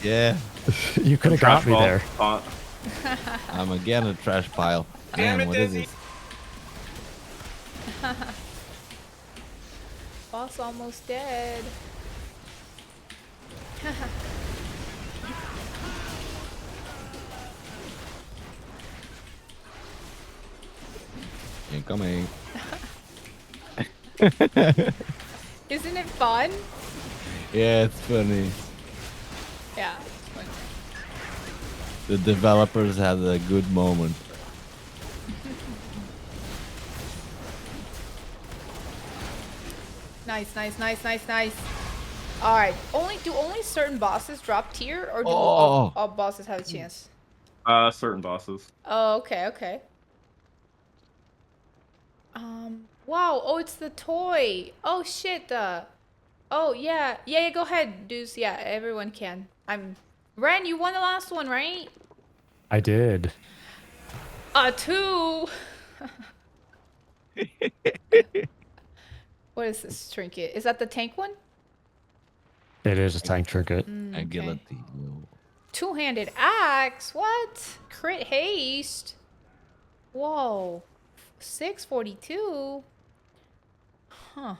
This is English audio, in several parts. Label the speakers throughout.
Speaker 1: Yeah.
Speaker 2: You could have got me there.
Speaker 1: I'm again a trash pile.
Speaker 3: Damn
Speaker 1: Man,
Speaker 3: it,
Speaker 1: what is
Speaker 3: Dizzy.
Speaker 1: this?
Speaker 4: Boss almost dead.
Speaker 1: Incoming.
Speaker 4: Isn't it fun?
Speaker 1: Yeah, it's funny.
Speaker 4: Yeah, it's fun.
Speaker 1: The developers had a good moment.
Speaker 4: Nice, nice, nice, nice, nice. All right. Do only certain bosses drop tier, or do
Speaker 1: Oh.
Speaker 4: all bosses have a chance?
Speaker 3: Certain bosses.
Speaker 4: Oh, okay, okay. Wow. Oh, it's the toy. Oh shit. Oh yeah, yeah. Go ahead, Deuce. Yeah, everyone can. Ren, you won the last one, right?
Speaker 2: I did.
Speaker 4: 2. What is this trinket? Is that the tank one?
Speaker 2: It is a tank trinket.
Speaker 1: A
Speaker 4: Okay.
Speaker 1: guillotine.
Speaker 4: Two-handed axe? What? Crit haste? Whoa. 642? Huh.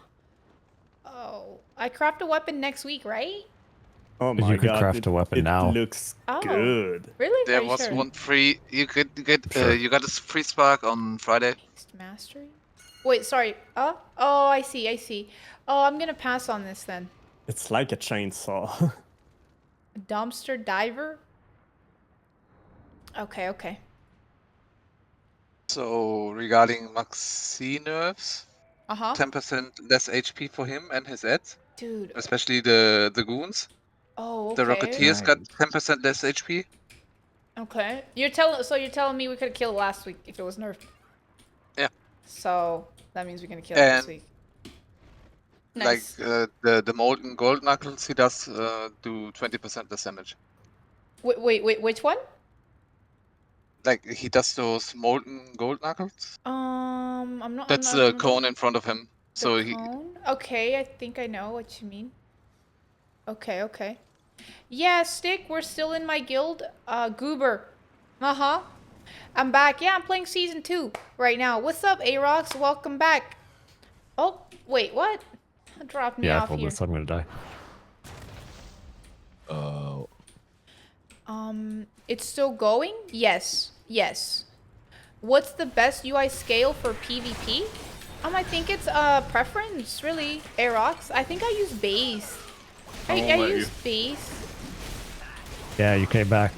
Speaker 4: Oh. I craft a weapon next week, right?
Speaker 5: Oh my
Speaker 2: You could
Speaker 5: god,
Speaker 2: craft a weapon now.
Speaker 5: It looks
Speaker 4: Oh.
Speaker 5: good.
Speaker 4: Really?
Speaker 6: There
Speaker 4: Are you
Speaker 6: was
Speaker 4: sure?
Speaker 6: one free. You
Speaker 2: Sure.
Speaker 6: you got a free spark on Friday.
Speaker 4: Haste mastery? Wait, sorry. Oh, I see, I see. Oh, I'm gonna pass on this then.
Speaker 5: It's like a chainsaw.
Speaker 4: A dumpster diver? Okay, okay.
Speaker 6: So regarding Maxi nerfs,
Speaker 4: Uh-huh.
Speaker 6: 10% less HP for him and his ads,
Speaker 4: Dude.
Speaker 6: especially the goons.
Speaker 4: Oh,
Speaker 6: The
Speaker 4: okay.
Speaker 6: Rocketeers got
Speaker 1: Nice.
Speaker 6: 10% less HP.
Speaker 4: Okay. You're telling me we could have killed it last week if it was nerfed.
Speaker 6: Yeah.
Speaker 4: So that means we're gonna kill it this
Speaker 6: And
Speaker 4: week.
Speaker 6: like
Speaker 4: Nice.
Speaker 6: the molten gold knuckles, he does do 20% less damage.
Speaker 4: Wait, which one?
Speaker 6: Like he does those molten gold knuckles.
Speaker 4: I'm not.
Speaker 6: That's
Speaker 4: I'm
Speaker 6: the
Speaker 4: not,
Speaker 6: cone in front of him.
Speaker 4: The
Speaker 6: So he
Speaker 4: cone? Okay, I think I know what you mean. Okay, okay. Yeah, Stick, we're still in my guild. Goober. Uh-huh. I'm back. Yeah, I'm playing season 2 right now. What's up, A-Rocks? Welcome back. Oh, wait, what? Dropped me
Speaker 2: Yeah, I
Speaker 4: off
Speaker 2: told
Speaker 4: here.
Speaker 2: this I'm gonna die.
Speaker 1: Oh.
Speaker 4: It's still going? Yes. Yes. What's the best UI scale for PvP? I think it's preference, really. Aerox. I think I use base. I use base.
Speaker 2: Yeah, you came back.